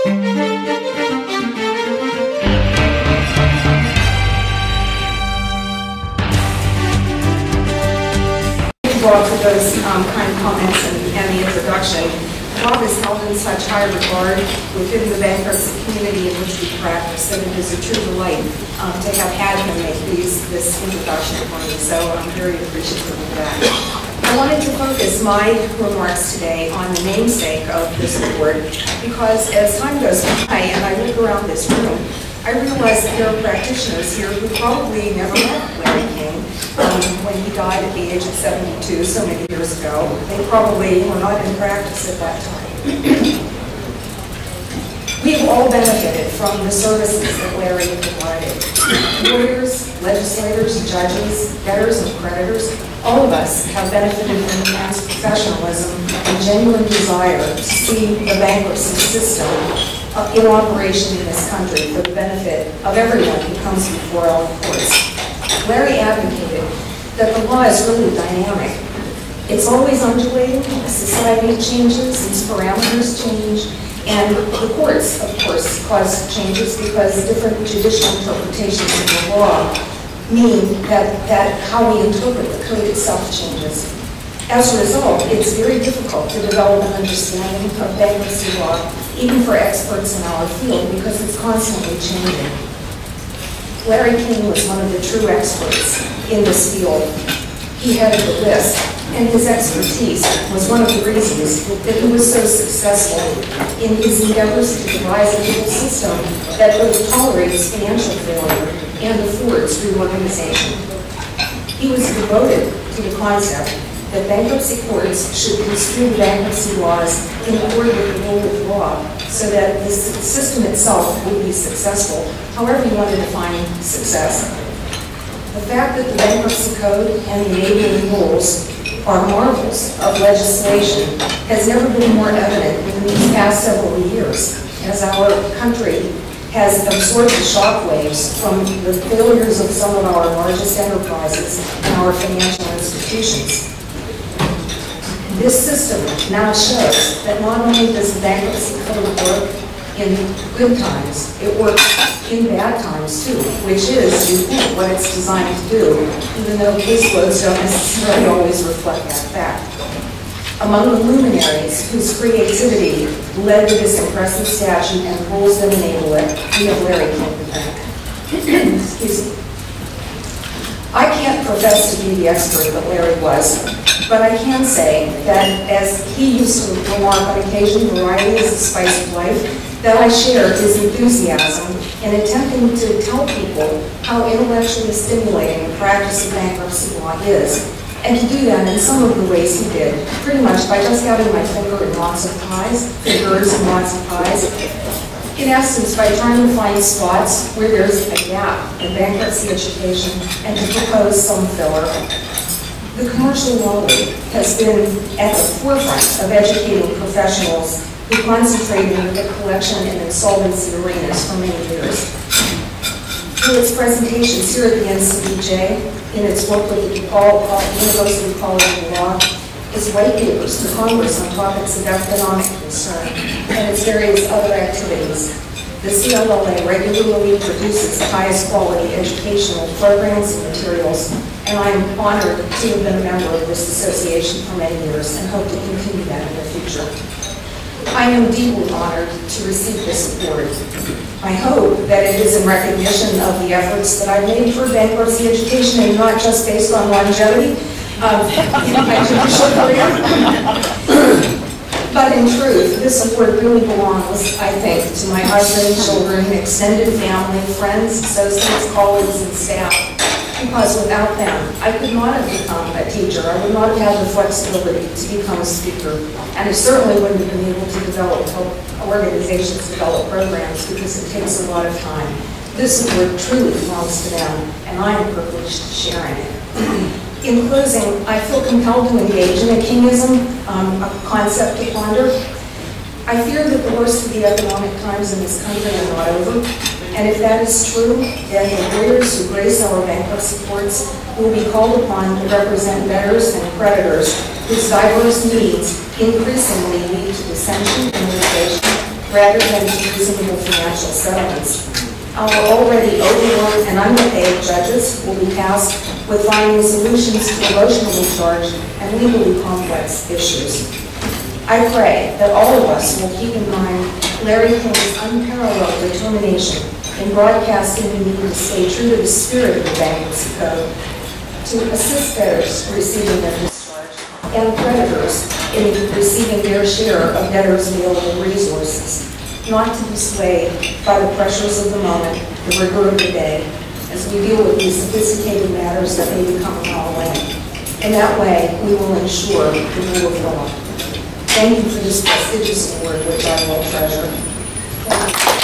For those kind comments and the introduction. Bob is held in such high regard within the bankruptcy community in which we practice that it is a true delight to have had him make this introduction for me. So I'm very appreciative of that. I wanted to focus my remarks today on the namesake of this award because as time goes by and I look around this room, I realize that there are practitioners here who probably never met Larry King when he died at the age of 72 so many years ago. They probably were not in practice at that time. We've all benefited from the services that Larry provided. Lawyers, legislators, judges, debtors, and creditors, all of us have benefited from the man's professionalism and genuine desire to see the bankruptcy system in operation in this country for the benefit of everyone who comes before our courts. Larry advocated that the law is really dynamic. It's always undulating, society changes, its parameters change, and the courts, of course, cause changes because different judicial interpretations of the law mean that how we interpret the code itself changes. As a result, it's very difficult to develop an understanding of bankruptcy law, even for experts in our field, because it's constantly changing. Larry King was one of the true experts in this field. He headed the list, and his expertise was one of the reasons that he was so successful in his endeavors to devise a legal system that both tolerates financial failure and affords reorganization. He was devoted to the concept that bankruptcy courts should construe bankruptcy laws in accord with the rule of law so that the system itself would be successful, however you want to define success. The fact that the bankruptcy code and the enabling rules are marvels of legislation has never been more evident in these past several years as our country has absorbed the shockwaves from the failures of some of our largest enterprises and our financial institutions. This system now shows that not only does the bankruptcy code work in good times, it works in bad times too, which is, you think, what it's designed to do, even though caseloads don't necessarily always reflect that fact. Among the luminaries whose creativity led to this impressive statute and the rules that enable it, we have Larry King to thank. Excuse me. I can't profess to be the expert that Larry was, but I can say that as he used to remark on occasion, variety is the spice of life, that I share his enthusiasm in attempting to tell people how intellectually stimulating the practice of bankruptcy law is, and to do that in some of the ways he did, pretty much by just having my finger in lots of pies, fingers and lots of pies. In essence, by trying to find spots where there's a gap in bankruptcy education and to propose some filler. The commercial law league has been at the forefront of educating professionals who concentrated in the collection and insolvency arenas for many years. Through its presentations here at the NCBJ, in its work with the University College of Law, its white papers to Congress on topics of economic concern, and its various other activities, the CLLA regularly produces the highest quality educational programs and materials, and I am honored to have been a member of this association for many years and hope to continue that in the future. I am deeply honored to receive this award. I hope that it is in recognition of the efforts that I've made for bankruptcy education and not just based on longevity in my judicial career. But in truth, this award really belongs, I think, to my husband, children, extended family, friends, associates, colleagues, and staff. Because without them, I could not have become a teacher. I would not have had the flexibility to become a speaker. And I certainly wouldn't have been able to help organizations develop programs because it takes a lot of time. This award truly belongs to them, and I am privileged to share in it. In closing, I feel compelled to engage in a Kingism, a concept to ponder. I fear that the worst of the economic times in this country are not over. And if that is true, then the lawyers who grace our bankruptcy courts will be called upon to represent debtors and creditors whose diverse needs increasingly lead to dissension and litigation. rather than to reasonable financial settlements. Our already overworked and underpaid judges will be tasked with finding solutions to emotionally charged and legally complex issues. I pray that all of us will keep in mind Larry King's unparalleled determination in broadcasting the need to stay true to the spirit of the Bankruptcy Code, to assist debtors receiving their discharge and creditors in receiving their share of debtors' available resources, not to be swayed by the pressures of the moment, the rigor of the day, as we deal with these sophisticated matters that may become our way. In that way, we will ensure the rule of law. Thank you for this prestigious award, which I will treasure.